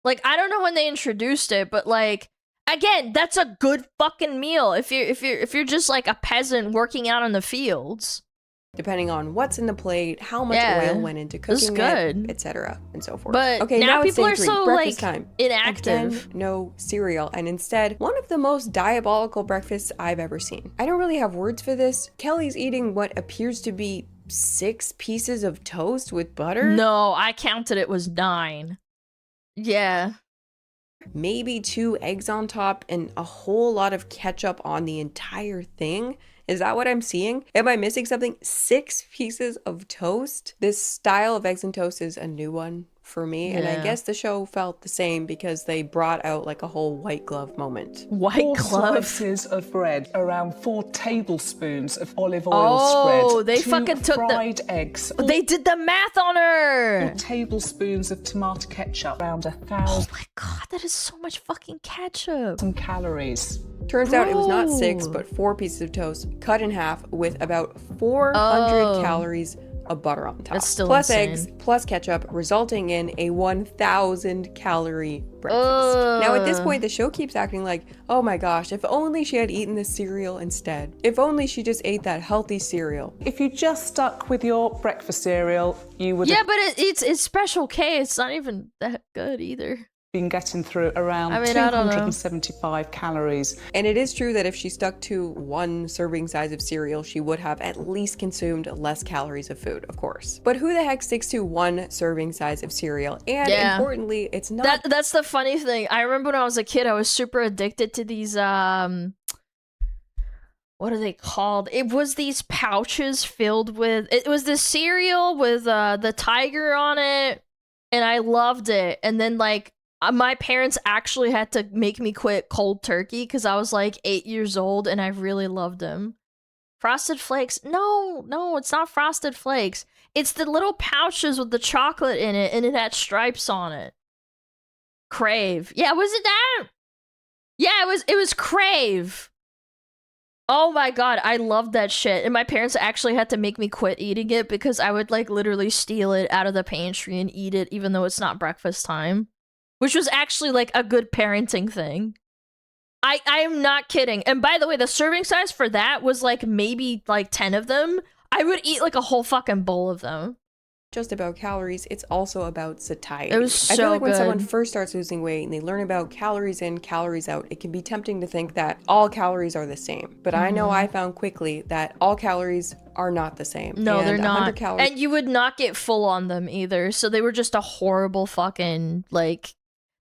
Like I don't know when they introduced it, but like again, that's a good fucking meal if you're just like a peasant working out in the fields.
Depending on what's in the plate, how much
Yeah,
oil went into
this is
cooking
good.
it, etc., and so forth.
But
okay,
now
it's
people
day
are
3,
so,
breakfast
like,
time.
inactive.
Again, no cereal, and instead, one of the most diabolical breakfasts I've ever seen. I don't really have words for this. Kelly's eating what appears to be 6 pieces of toast with butter.
No, I counted it was 9. Yeah.
Maybe 2 eggs on top and a whole lot of ketchup on the entire thing. Is that what I'm seeing? Am I missing something? 6 pieces of toast? This style of eggs and toast is a new one for me, and I
Yeah.
guess the show felt the same because they brought out like a whole white glove moment.
White
4
glove.
slices of bread, around 4 tablespoons of olive oil
Oh,
spread.
they
2
fucking took the-
fried eggs. 4
They did the math on her.
tablespoons of tomato ketchup, around 1,000
Oh my god, that is so much fucking ketchup.
calories.
Turns out it was not 6,
Bro.
but 4 pieces of toast cut in half with about 400 calories of butter on top.
That's still
plus
insane.
eggs, plus ketchup, resulting in a 1,000 calorie breakfast. Now at this point, the show keeps acting like, oh my gosh, if only she had eaten this cereal instead. If only she just ate that healthy cereal.
If you just stuck with your breakfast cereal, you would
Yeah,
have
but it's Special K. It's not even that good either.
been getting through around
I mean, I don't know.
275 calories.
And it is true that if she stuck to 1 serving size of cereal, she would have at least consumed less calories of food, of course. But who the heck sticks to 1 serving size of cereal? And
Yeah.
importantly, it's not...
That's the funny thing. I remember when I was a kid, I was super addicted to these what are they called? It was these pouches filled with it was this cereal with the tiger on it, and I loved it. And then like my parents actually had to make me quit cold turkey because I was like 8 years old and I really loved them. Frosted Flakes? No, it's not Frosted Flakes. It's the little pouches with the chocolate in it and it had stripes on it. Crave. Yeah, was it that? Yeah, it was Crave. Oh my god, I loved that shit. And my parents actually had to make me quit eating it because I would like literally steal it out of the pantry and eat it even though it's not breakfast time. Which was actually like a good parenting thing. I am not kidding. And by the way, the serving size for that was like maybe like 10 of them. I would eat like a whole fucking bowl of them.
just about calories, it's also about satiety.
It was
I feel
so
like when someone
good.
first starts losing weight and they learn about calories in, calories out, it can be tempting to think that all calories are the same. But I know I found quickly that all calories are not the same.
No,
and
they're
100
not.
calories
And you would not get full on them either. So they were just a horrible fucking, like,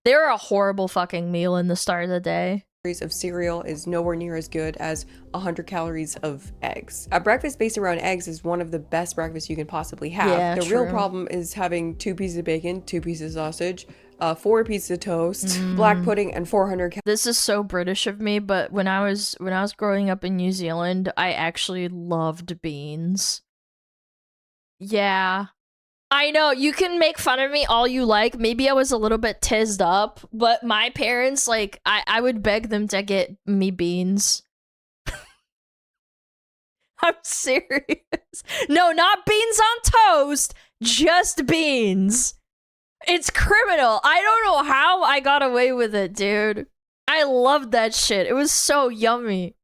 they were a horrible fucking meal in the start of the day.
of cereal is nowhere near as good as 100 calories of eggs. A breakfast based around eggs is one of the best breakfasts you can possibly have.
Yeah,
the real
true.
problem is having 2 pieces of bacon, 2 pieces of sausage, 4 pieces of toast, black pudding, and 400 calories.
This is so British of me, but when I was growing up in New Zealand, I actually loved beans. Yeah. I know, you can make fun of me all you like. Maybe I was a little bit tizzed up, but my parents, like, I would beg them to get me beans. I'm serious. No, not beans on toast, just beans. It's criminal. I don't know how I got away with it, dude. I loved that shit. It was so yummy.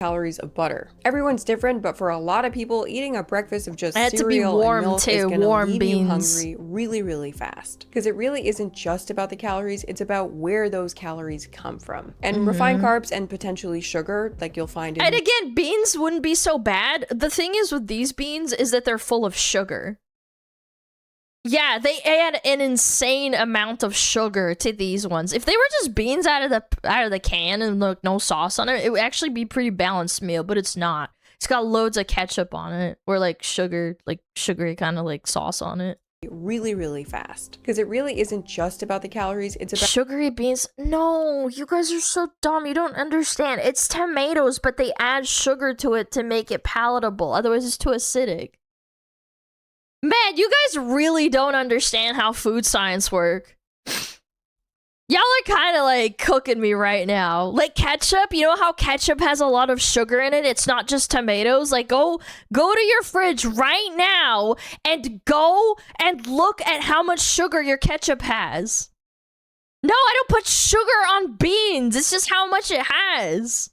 Calories of butter. Everyone's different, but for a lot of people, eating a breakfast of just
It had to be
cereal
warm
and milk
too,
is gonna
warm
leave
beans.
you hungry really, really fast. Because it really isn't just about the calories, it's about where those calories come from. And refined carbs and potentially sugar, like you'll find in—
And again, beans wouldn't be so bad. The thing is with these beans is that they're full of sugar. Yeah, they add an insane amount of sugar to these ones. If they were just beans out of the can and like no sauce on it, it would actually be a pretty balanced meal, but it's not. It's got loads of ketchup on it or like sugar, like sugary kind of like sauce on it.
really, really fast. Because it really isn't just about the calories, it's about—
Sugary beans? No, you guys are so dumb. You don't understand. It's tomatoes, but they add sugar to it to make it palatable. Otherwise, it's too acidic. Man, you guys really don't understand how food science work. Y'all are kind of like cooking me right now. Like ketchup, you know how ketchup has a lot of sugar in it? It's not just tomatoes. Like go to your fridge right now and go and look at how much sugar your ketchup has. No, I don't put sugar on beans. It's just how much it has.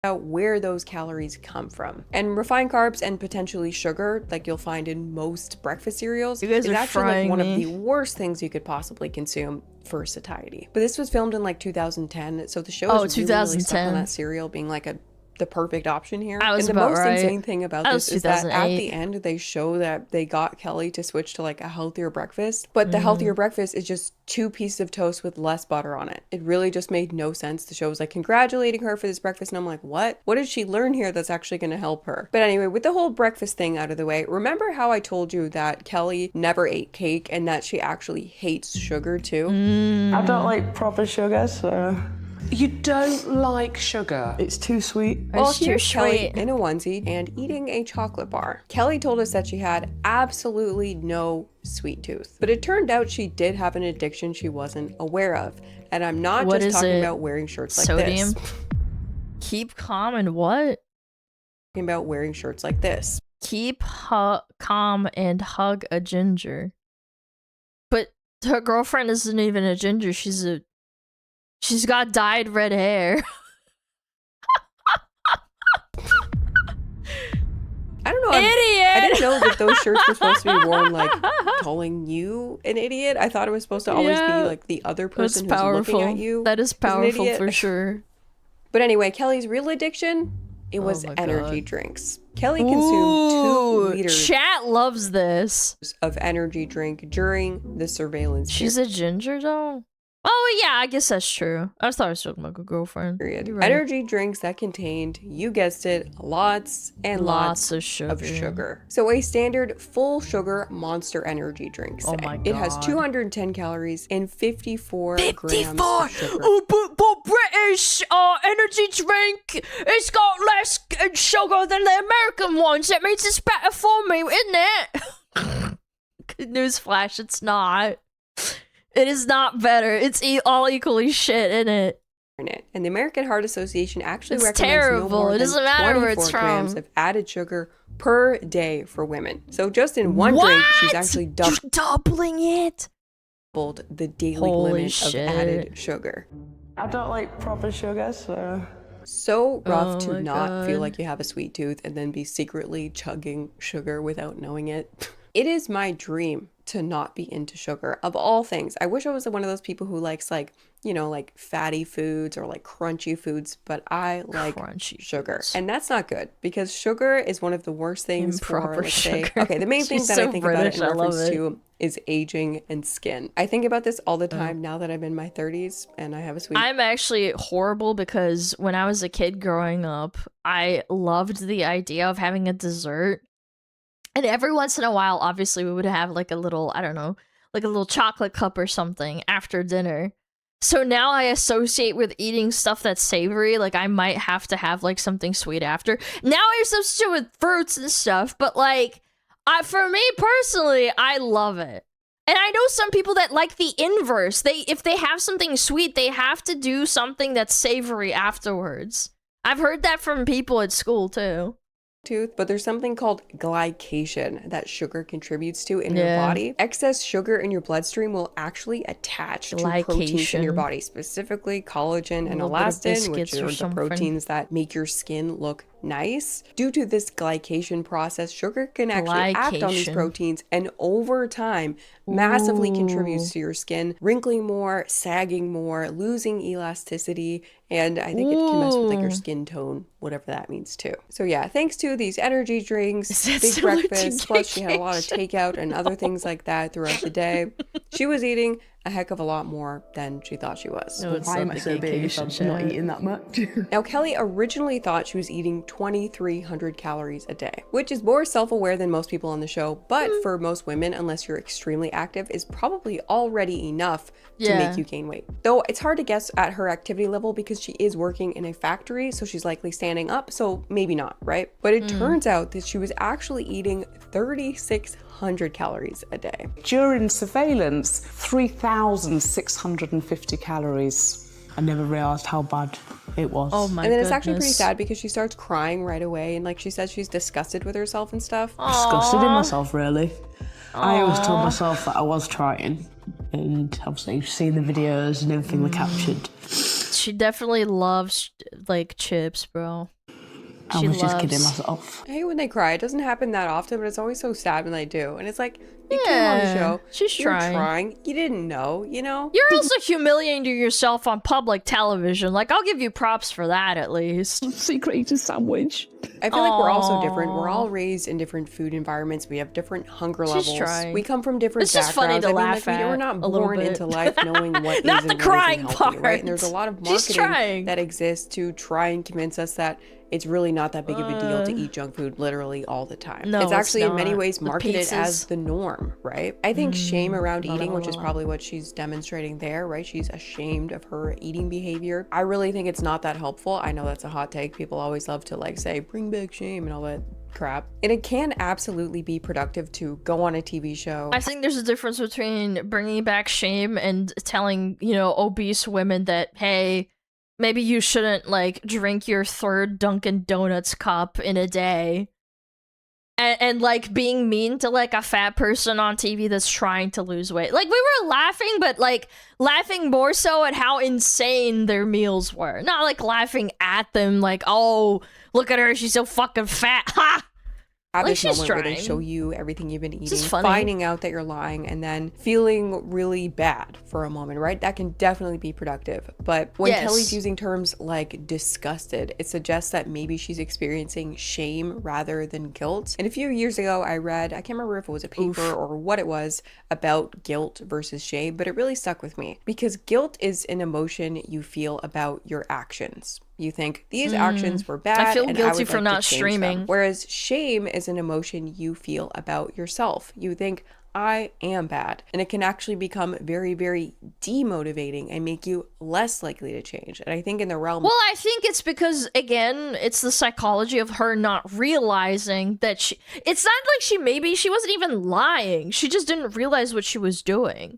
Where those calories come from. And refined carbs and potentially sugar, like you'll find in most breakfast cereals,
You guys
is
are
actually like
frying
one
me.
of the worst things you could possibly consume for satiety. But this was filmed in like 2010, so the show is really, really stuck on
2010.
that cereal being like the perfect option here.
I was
and the
about
most
right.
insane thing about
That
this
was
is that at
2008.
the end they show that they got Kelly to switch to like a healthier breakfast, but the healthier breakfast is just 2 pieces of toast with less butter on it. It really just made no sense. The show was like congratulating her for this breakfast, and I'm like, what did she learn here that's actually going to help her? But anyway, with the whole breakfast thing out of the way, remember how I told you that Kelly never ate cake and that she actually hates sugar too?
I don't like proper sugar, so
You don't like sugar?
it's too sweet.
Well,
It's too
here's Kelly
sweet.
in a onesie and eating a chocolate bar. Kelly told us that she had absolutely no sweet tooth, but it turned out she did have an addiction she wasn't aware of. And I'm not
What
just
is
talking
it?
about wearing shirts like
Sodium?
this.
Keep calm and what?
Talking about wearing shirts like this.
Keep calm and hug a ginger. But her girlfriend isn't even a ginger. She's got dyed red hair.
I don't know.
Idiot!
I didn't know that those shirts were supposed to be worn like calling you an idiot. I thought it was supposed to always
Yeah.
be like the other
That's
person who's
powerful.
looking at you.
That is
is an
powerful
idiot.
for sure.
But anyway, Kelly's real addiction, it was
my
energy
God.
drinks. Kelly consumed 2
Ooh,
liters
chat loves this.
of energy drink during the surveillance
She's a ginger though? Oh yeah, I guess that's true. I thought I was talking about a girlfriend.
period.
You're right.
Energy drinks that contained, you guessed it, lots and
Lots
lots
of
of
sugar.
sugar. So a standard full sugar Monster Energy drink.
Oh
say.
my
It has
God.
210 calories and 54 grams
54!
of sugar.
Oh, but British energy drink, it's got less sugar than the American ones. That means it's better for me, isn't it? Newsflash, it's not. It is not better. It's all equally shit, isn't it?
In it. And the American Heart Association actually
It's
recommends
terrible.
no more
It
than
doesn't matter where it's
24 grams
from.
of added sugar per day for women. So just in one drink, she's
What?
actually
You're doubling it.
doubled the daily
Holy
limit
shit.
of added sugar.
I don't like proper sugar, so
So rough
Oh
to
my
not feel
God.
like you have a sweet tooth and then be secretly chugging sugar without knowing it. It is my dream to not be into sugar of all things. I wish I was one of those people who likes like, you know, like fatty foods or like crunchy foods, but I like
crunchy
sugar.
foods.
And that's not good because sugar is one of the worst things
Improper
for, let's say,
sugar.
okay, the main thing
She's
that
so
I think
British,
about
I
in
love
reference
it.
to is aging and skin. I think about this all the time now that I'm in my 30s and I have a sweet.
I'm actually horrible because when I was a kid growing up, I loved the idea of having a dessert. And every once in a while, obviously, we would have like a little, I don't know, like a little chocolate cup or something after dinner. So now I associate with eating stuff that's savory. Like I might have to have like something sweet after. Now I associate with fruits and stuff, but like, for me personally, I love it. And I know some people that like the inverse. If they have something sweet, they have to do something that's savory afterwards. I've heard that from people at school too.
But there's something called glycation that sugar contributes to in your body. Excess sugar in your bloodstream will actually attach to proteins in your body, specifically collagen and elastin, which are the proteins that make your skin look nice. Due to this glycation process, sugar can actually act on these proteins and over time massively contributes to your skin wrinkling more, sagging more, losing elasticity, and I think it can mess with like your skin tone, whatever that means too. So yeah, thanks to these energy drinks, big breakfast, plus she had a lot of takeout and other things like that throughout the day. She was eating a heck of a lot more than she thought she was.
No, why am I so big if I'm not eating that much?
Now, Kelly originally thought she was eating 2,300 calories a day, which is more self-aware than most people on the show, but for most women, unless you're extremely active, is probably already enough to make you gain weight. Though it's hard to guess at her activity level because she is working in a factory, so she's likely standing up, so maybe not, right? But it turns out that she was actually eating 3,600 calories a day.
During surveillance, 3,650 calories. I never realised how bad it was.
Oh my
And then it's
goodness.
actually pretty sad because she starts crying right away and like she says she's disgusted with herself and stuff.
Disgusted in myself, really. I always told myself that I was trying, and obviously you've seen the videos and everything we captured.
She definitely loves like chips, bro.
I was just kidding myself.
I hate when they cry. It doesn't happen that often, but it's always so sad when they do. And it's like, you came on the show.
She's
You're
trying.
You didn't know, you know?
You're also humiliating yourself on public television. Like, I'll give you props for that at least.
Secret eater sandwich.
I feel like we're all so different. We're all raised in different food environments. We have different hunger levels.
Trying.
We come from different
It's just funny
backgrounds.
to
I mean,
laugh
like,
at
we're not
a little
born
bit.
into life knowing what
Not
is
the
and
crying
what isn't healthy, right?
part.
And there's a lot of
She's
marketing
trying.
that exists to try and convince us that it's really not that big of a deal to eat junk food literally all the time.
No,
it's actually in many
not.
ways
The
marketed
pizzas.
as the norm, right? I think shame around eating, which is probably what she's demonstrating there, right? She's ashamed of her eating behavior. I really think it's not that helpful. I know that's a hot take. People always love to like say, bring back shame and all that crap. And it can absolutely be productive to go on a TV show.
I think there's a difference between bringing back shame and telling, you know, obese women that, hey, maybe you shouldn't, like, drink your third Dunkin' Donuts cup in a day. And like, being mean to, like, a fat person on TV that's trying to lose weight. Like, we were laughing, but, like, laughing more so at how insane their meals were. Not, like, laughing at them, like, oh, look at her, she's so fucking fat. Ha!
Have
Like,
this
she's
moment where they
trying.
show you everything you've been eating,
just funny.
finding out that you're lying, and then feeling really bad for a moment, right? That can definitely be productive. But when
Yes.
Kelly's using terms like disgusted, it suggests that maybe she's experiencing shame rather than guilt. And a few years ago, I read, I can't remember if it was a paper or what it was, about guilt versus shame, but it really stuck with me because guilt is an emotion you feel about your actions. You think these actions were bad.
I feel
and
guilty
would
for
like
not
to change
streaming.
them. Whereas shame is an emotion you feel about yourself. You think, I am bad. And it can actually become very, very demotivating and make you less likely to change. And I think in the realm
Well, I think it's because, again, it's the psychology of her not realizing that it's not like she wasn't even lying. She just didn't realize what she was doing.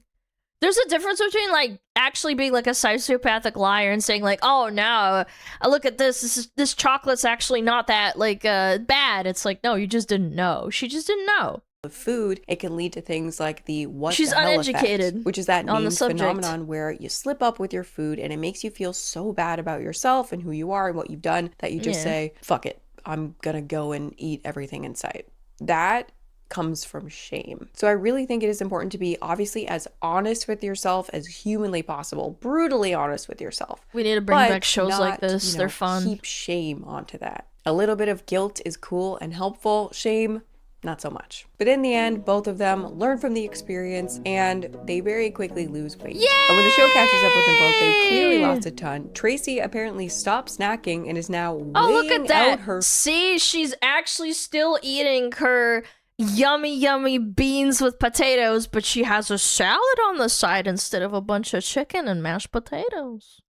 There's a difference between, like, actually being, like, a sociopathic liar and saying, like, oh, no, look at this chocolate's actually not that, like, bad. It's like, no, you just didn't know. She just didn't know.
of food, it can lead to things like the what
She's
the hell
uneducated
effect, which is that
on the
named
subject.
phenomenon where you slip up with your food and it makes you feel so bad about yourself and who you are and what you've done that you just
Yeah.
say, fuck it, I'm gonna go and eat everything in sight. That comes from shame. So I really think it is important to be obviously as honest with yourself as humanly possible, brutally honest with yourself.
We need to bring back shows
not,
like this.
you know,
They're fun.
Keep shame onto that. A little bit of guilt is cool and helpful. Shame, not so much. But in the end, both of them learn from the experience and they very quickly lose weight.
Yay!
And when the show catches up with them both, they've clearly lost a ton. Tracy apparently stopped snacking and is now weighing out her.
See, she's actually still eating her yummy beans with potatoes, but she has a salad on the side instead of a bunch of chicken and mashed potatoes.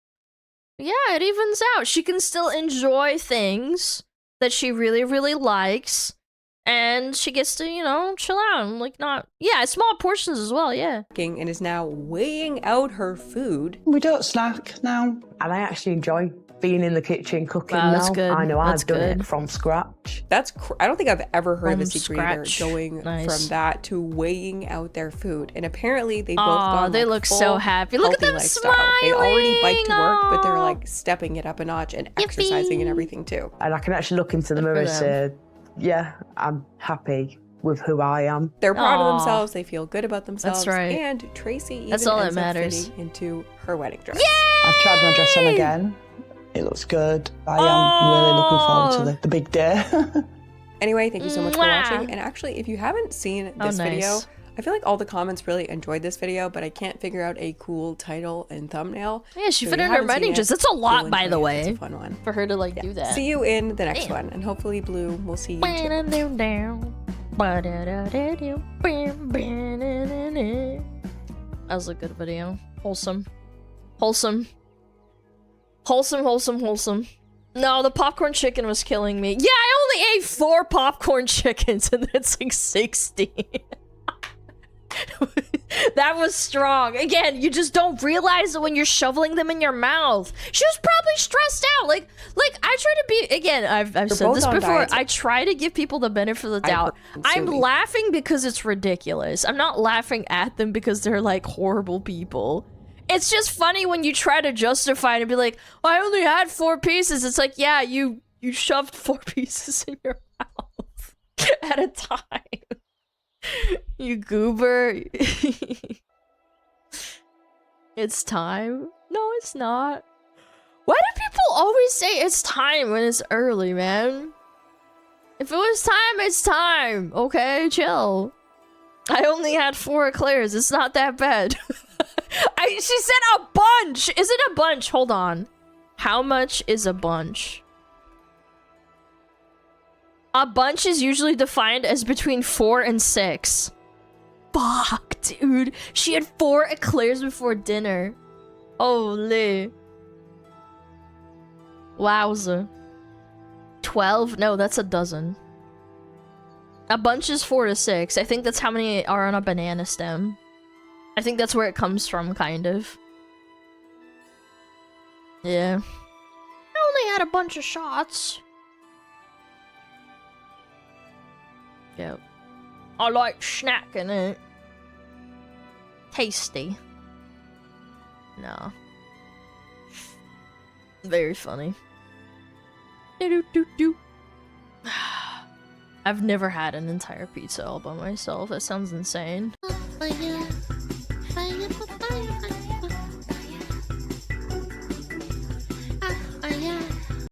Yeah, it evens out. She can still enjoy things that she really likes. And she gets to, you know, chill out and like not, yeah, small portions as well, yeah.
And is now weighing out her food.
We don't snack now. And I actually enjoy being in the kitchen cooking
wow, that's
now.
Good.
I know
that's
I've done
good.
it from scratch.
I don't think I've ever heard of a secret
scratch.
either going
Nice.
from that to weighing out their food. And apparently they both gone
they
like
look
full
so happy. Look at them
lifestyle. They already bike to work, but they're
Aw.
like stepping it up a notch and exercising and everything too.
And I can actually look into the mirror and say, yeah, I'm happy with who I am.
They're proud
Aw.
of themselves. They feel good about themselves.
That's right.
And Tracy even
That's all that
ends up
matters.
fitting into her wedding dress.
I've tried my dress on again. It looks good. I am really looking forward to the big day.
Anyway, thank you so much for
Mwah.
watching. And actually, if you haven't seen this video, I feel like all the comments really enjoyed this video, but I can't figure out a cool title and thumbnail.
Yeah, she
So
fit
if
in
you
her
haven't
wedding
seen
dress.
it,
That's a lot,
go
by
and
the
play it. It's
way.
a fun one.
For her to like do that.
See you in the next
Damn.
one, and hopefully Blue will see you too.
That was a good video. Wholesome. No, the popcorn chicken was killing me. Yeah, I only ate 4 popcorn chickens and it's like 60. That was strong. Again, you just don't realize it when you're shoveling them in your mouth. She was probably stressed out. Like I try to be, again, I've said this before.
diets.
I try to give people the benefit of the doubt. I'm laughing because it's ridiculous. I'm not laughing at them because they're like horrible people. It's just funny when you try to justify it and be like, oh, I only had 4 pieces. It's like, yeah, you shoved 4 pieces in your mouth at a time. You goober. It's time? No, it's not. Why do people always say it's time when it's early, man? If it was time, it's time. Okay, chill. I only had 4 eclairs. It's not that bad. She said a bunch. Is it a bunch? Hold on. How much is a bunch? A bunch is usually defined as between 4 and 6. Fuck, dude. She had 4 eclairs before dinner. Holy. Wowza. 12? No, that's a dozen. A bunch is 4 to 6. I think that's how many are on a banana stem. I think that's where it comes from, kind of. Yeah. I only had a bunch of shots. Yep. I like snacking it. Tasty. No. Very funny. Do-do-do-do. I've never had an entire pizza all by myself. That sounds insane.